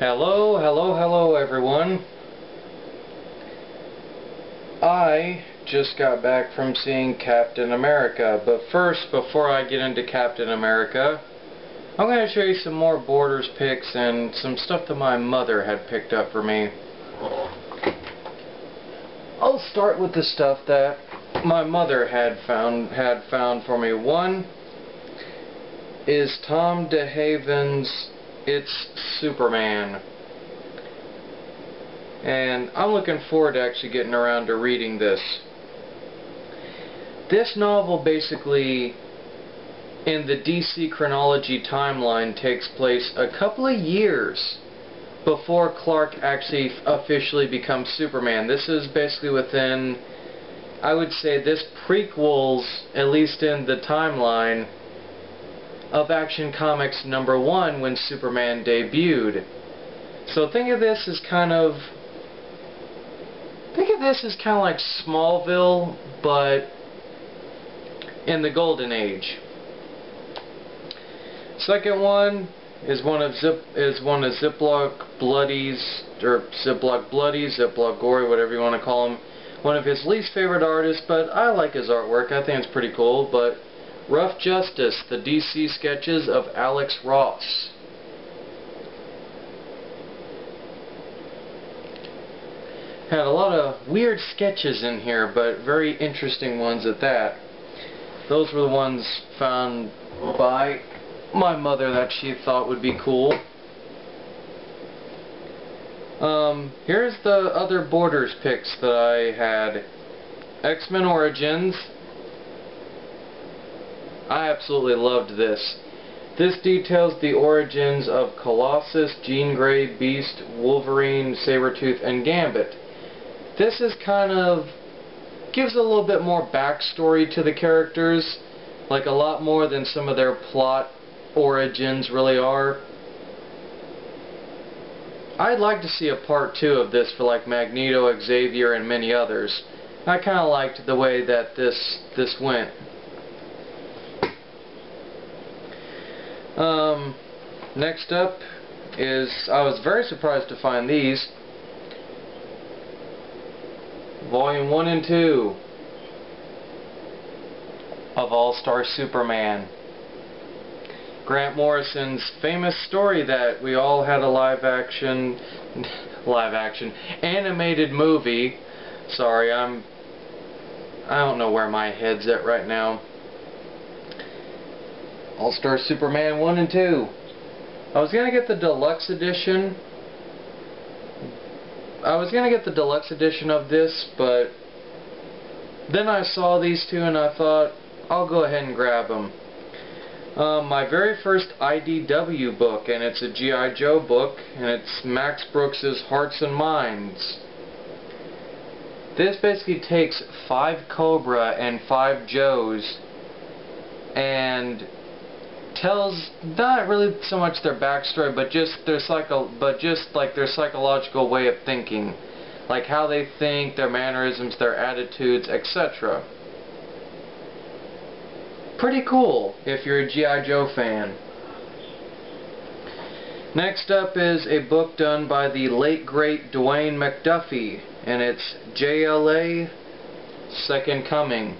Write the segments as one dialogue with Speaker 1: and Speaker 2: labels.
Speaker 1: Hello everyone. I just got back from seeing Captain America, but first, before I get into Captain America, I'm going to show you some more Borders picks and some stuff that my mother had picked up for me. I'll start with the stuff that my mother had found for me. One is Tom DeHaven's It's Superman. And I'm looking forward to actually getting around to reading this. This novel basically, in the DC chronology timeline, takes place a couple of years before Clark actually officially becomes Superman. This is basically within, I would say, this prequels, at least in the timeline, of Action Comics #1 when Superman debuted. So think of this as kind of like Smallville, but in the Golden Age. Second one is one of Ziploc Bloody's, or Ziploc Bloody, Ziploc Gory, whatever you want to call him. One of his least favorite artists, but I like his artwork. I think it's pretty cool. But Rough Justice, the DC sketches of Alex Ross. Had a lot of weird sketches in here, but very interesting ones at that. Those were the ones found by my mother that she thought would be cool. Here's the other Borders picks that I had. X-Men Origins. I absolutely loved this. This details the origins of Colossus, Jean Grey, Beast, Wolverine, Sabretooth, and Gambit. This is kind of gives a little bit more backstory to the characters, like a lot more than some of their plot origins really are. I'd like to see a part 2 of this for like Magneto, Xavier, and many others. I kind of liked the way that this went. Next up is, I was very surprised to find these. Volume 1 and 2 of All-Star Superman. Grant Morrison's famous story that we all had a live action animated movie. Sorry, I don't know where my head's at right now. All-Star Superman 1 and 2. I was gonna get the deluxe edition. Of this, but then I saw these two and I thought, I'll go ahead and grab them. My very first IDW book, and it's a G.I. Joe book, and it's Max Brooks' Hearts and Minds. This basically takes 5 Cobra and 5 Joes and tells not really so much their backstory, but just their psychological way of thinking, like how they think, their mannerisms, their attitudes, etc. Pretty cool if you're a G.I. Joe fan. Next up is a book done by the late great Dwayne McDuffie, and it's JLA Second Coming.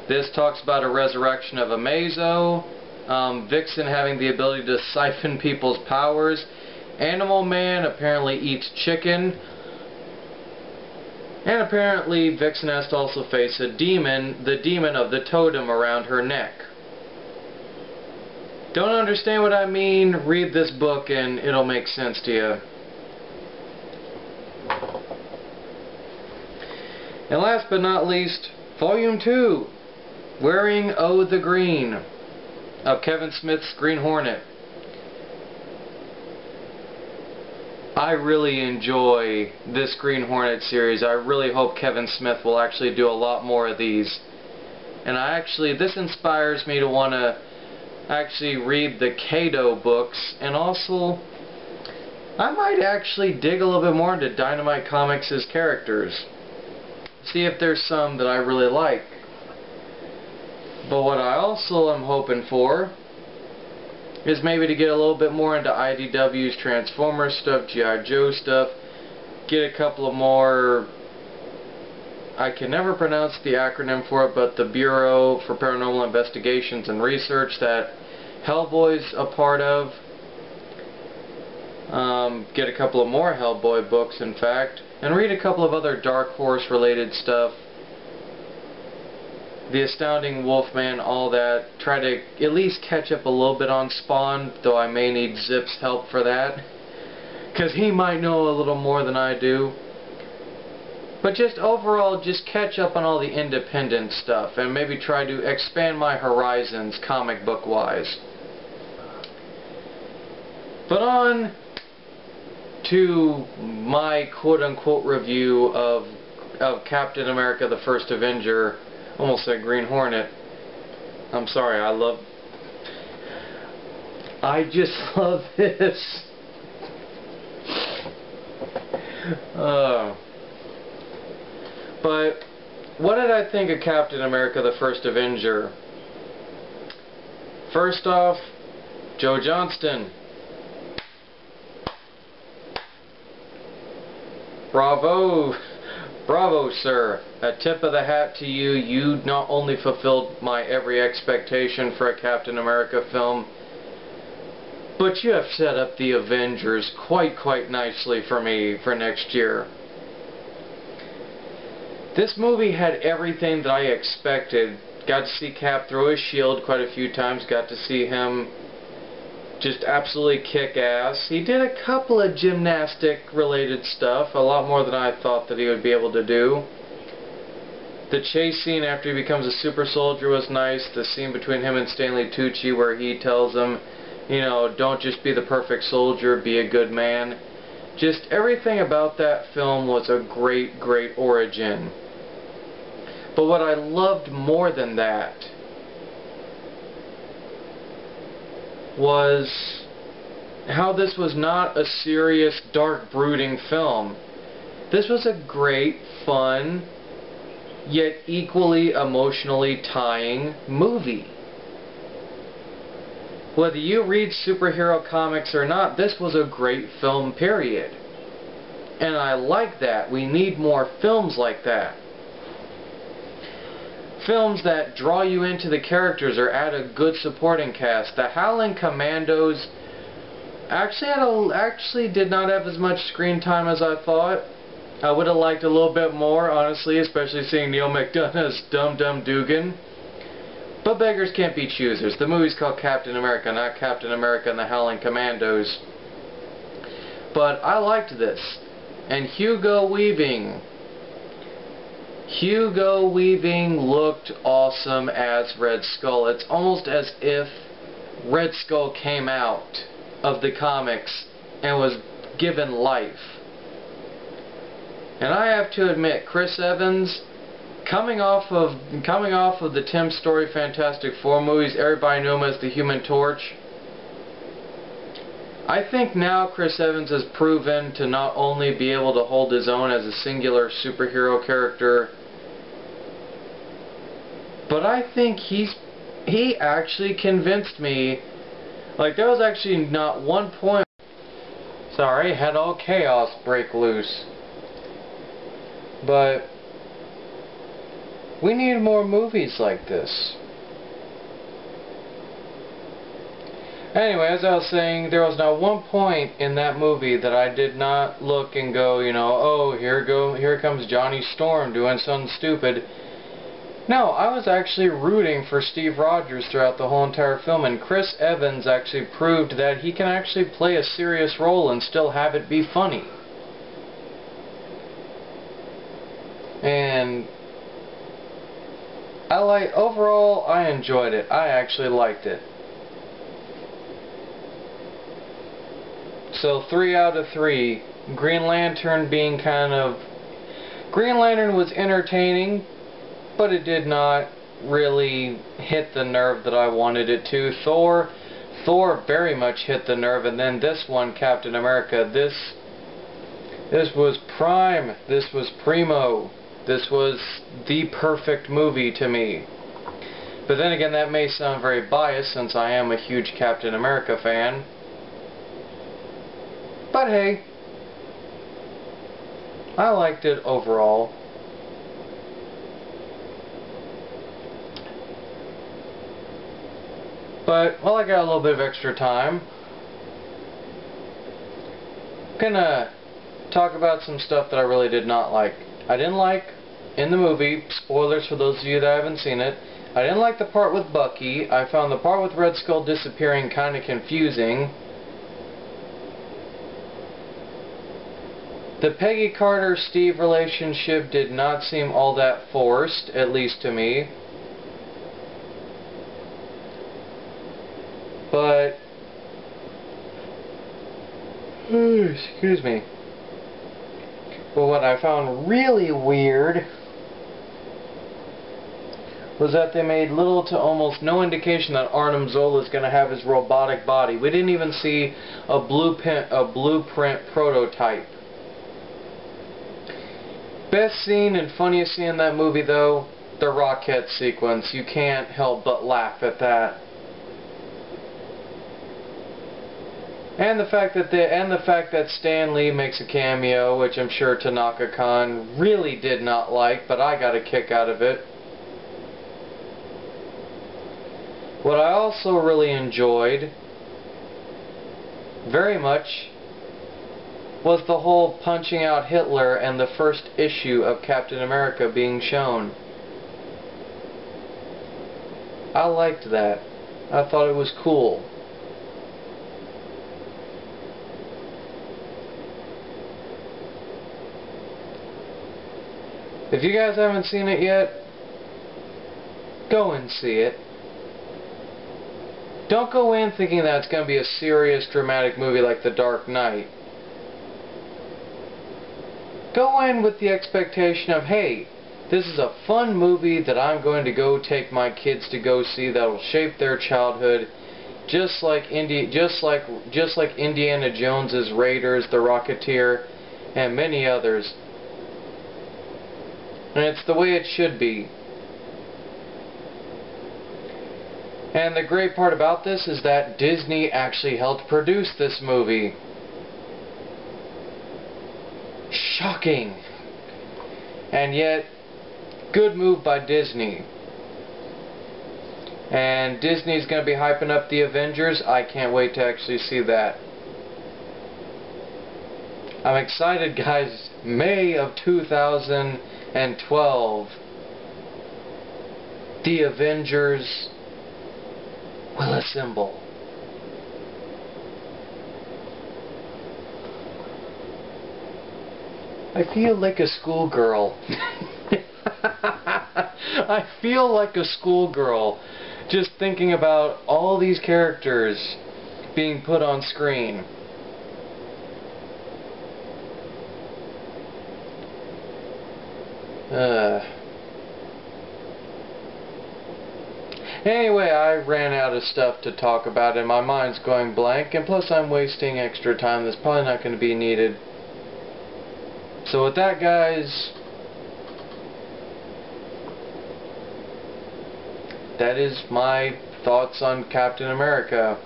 Speaker 1: This talks about a resurrection of Amazo, Vixen having the ability to siphon people's powers, Animal Man apparently eats chicken, and apparently Vixen has to also face a demon, the demon of the totem around her neck. Don't understand what I mean? Read this book and it'll make sense to you. And last but not least, Volume 2. Wearing O the Green of Kevin Smith's Green Hornet. I really enjoy this Green Hornet series. I really hope Kevin Smith will actually do a lot more of these. And this inspires me to want to actually read the Kato books, and also I might actually dig a little bit more into Dynamite Comics' characters. See if there's some that I really like. But what I also am hoping for is maybe to get a little bit more into IDW's Transformers stuff, G.I. Joe stuff, get a couple of more, I can never pronounce the acronym for it, but the Bureau for Paranormal Investigations and Research that Hellboy's a part of. Get a couple of more Hellboy books, in fact, and read a couple of other Dark Horse related stuff. The Astounding Wolfman, all that. Try to at least catch up a little bit on Spawn, though I may need Zip's help for that, because he might know a little more than I do. But just overall, just catch up on all the independent stuff, and maybe try to expand my horizons comic book wise. But on to my quote-unquote review of Captain America the First Avenger. Almost said Green Hornet. I'm sorry, I just love this. But what did I think of Captain America the First Avenger? First off, Joe Johnston. Bravo, bravo, sir. A tip of the hat to you. You not only fulfilled my every expectation for a Captain America film, but you have set up the Avengers quite nicely for me for next year. This movie had everything that I expected. Got to see Cap throw his shield quite a few times. Got to see him just absolutely kick ass. He did a couple of gymnastic related stuff, a lot more than I thought that he would be able to do. The chase scene after he becomes a super soldier was nice. The scene between him and Stanley Tucci where he tells him, you know, don't just be the perfect soldier, be a good man. Just everything about that film was a great origin. But what I loved more than that was how this was not a serious, dark, brooding film. This was a great, fun, yet equally emotionally tying movie. Whether you read superhero comics or not, this was a great film, period. And I like that. We need more films like that. Films that draw you into the characters or add a good supporting cast. The Howling Commandos actually did not have as much screen time as I thought. I would have liked a little bit more, honestly, especially seeing Neil McDonough as Dum Dum Dugan. But beggars can't be choosers. The movie's called Captain America, not Captain America and the Howling Commandos. But I liked this. And Hugo Weaving looked awesome as Red Skull. It's almost as if Red Skull came out of the comics and was given life. And I have to admit, Chris Evans, coming off of the Tim Story Fantastic Four movies, everybody knew him as the Human Torch. I think now Chris Evans has proven to not only be able to hold his own as a singular superhero character, but I think he actually convinced me. Like, there was actually not one point. Sorry, had all chaos break loose. But we need more movies like this. Anyway, as I was saying, there was not one point in that movie that I did not look and go, you know, oh, here comes Johnny Storm doing something stupid. No, I was actually rooting for Steve Rogers throughout the whole entire film, and Chris Evans actually proved that he can actually play a serious role and still have it be funny. And overall, I enjoyed it. I actually liked it. So 3 out of 3. Green Lantern was entertaining, but it did not really hit the nerve that I wanted it to. Thor very much hit the nerve, and then this one, Captain America, this was prime. This was primo. This was the perfect movie to me. But then again, that may sound very biased since I am a huge Captain America fan. But hey, I liked it overall. But, well, I got a little bit of extra time. I'm gonna talk about some stuff that I really did not like. I didn't like, in the movie, spoilers for those of you that haven't seen it, I didn't like the part with Bucky. I found the part with Red Skull disappearing kind of confusing. The Peggy Carter-Steve relationship did not seem all that forced, at least to me. But, excuse me. But what I found really weird was that they made little to almost no indication that Arnim Zola is going to have his robotic body. We didn't even see a blueprint prototype. Best scene and funniest scene in that movie, though, the rocket sequence. You can't help but laugh at that. And the fact that Stan Lee makes a cameo, which I'm sure Tanaka-kun really did not like, but I got a kick out of it. What I also really enjoyed very much was the whole punching out Hitler and the first issue of Captain America being shown. I liked that. I thought it was cool. If you guys haven't seen it yet, go and see it. Don't go in thinking that it's going to be a serious, dramatic movie like The Dark Knight. Go in with the expectation of, hey, this is a fun movie that I'm going to go take my kids to go see that will shape their childhood, just like Indiana Jones's Raiders, The Rocketeer, and many others. And it's the way it should be. And the great part about this is that Disney actually helped produce this movie. Shocking. And yet, good move by Disney. And Disney's going to be hyping up the Avengers. I can't wait to actually see that. I'm excited, guys. May of 2012. The Avengers will assemble. I feel like a schoolgirl. I feel like a schoolgirl just thinking about all these characters being put on screen. Anyway, I ran out of stuff to talk about and my mind's going blank, and plus I'm wasting extra time that's probably not going to be needed. So with that, guys, that is my thoughts on Captain America.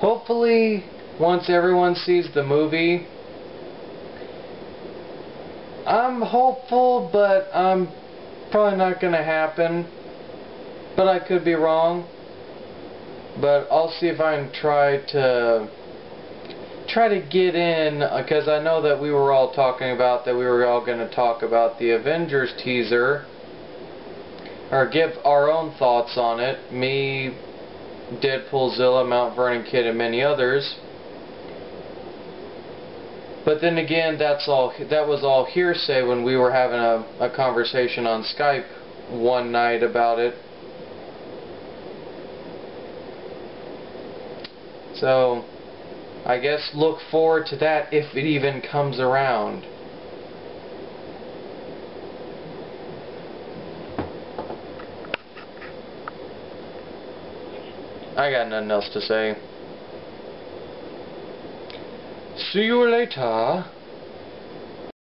Speaker 1: Hopefully, once everyone sees the movie, I'm hopeful, but I'm probably not going to happen, but I could be wrong. But I'll see if I can try to get in, because I know that we were all talking about that we were all going to talk about the Avengers teaser, or give our own thoughts on it. Me, Deadpoolzilla, Mount Vernon Kid, and many others. But then again, that was all hearsay when we were having a conversation on Skype one night about it. So, I guess look forward to that if it even comes around. I got nothing else to say. See you later.